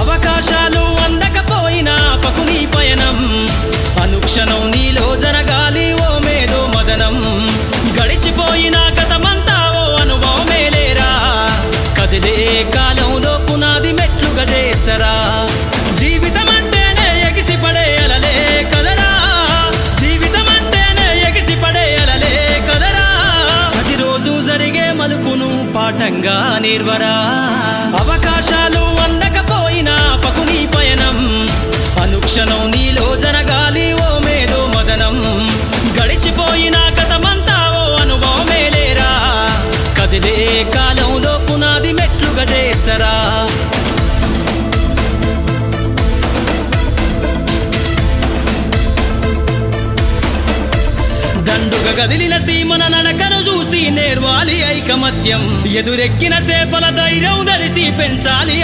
అవకాశాలు అందకపోయినా పకుని పయనం అనుక్షణం నీలో జరగాలి ఓ మేధో మదనం గడిచిపోయిన గతమంతా ఓ అనుభవమే లేరా కదిలే కాలంలో పునాది మెట్లుగా చేర్చరా జీవితం అంటేనే ఎగిసిపడే అలలే కదరా జీవితం అంటేనే ఎగిసిపడే అలలే కదరా ప్రతిరోజు జరిగే మలుపును పాఠంగా నిర్వరా అవకాశాలు అందకపోయినా పకుని పయనం అనుక్షణం నీలో జరగాలి ఓ మేధో మదనం గడిచిపోయిన గతమంతా ఓ అనుభవమే లేరా కదిలే కాలంలో పునాది మెట్లుగా చేర్చరా దండుగా కదిలిన సీమన నడకను చూసి నేర్వాలి ఐకమత్యం ఎదురెక్కిన సేపల ధైర్యం ధరిసి పెంచాలి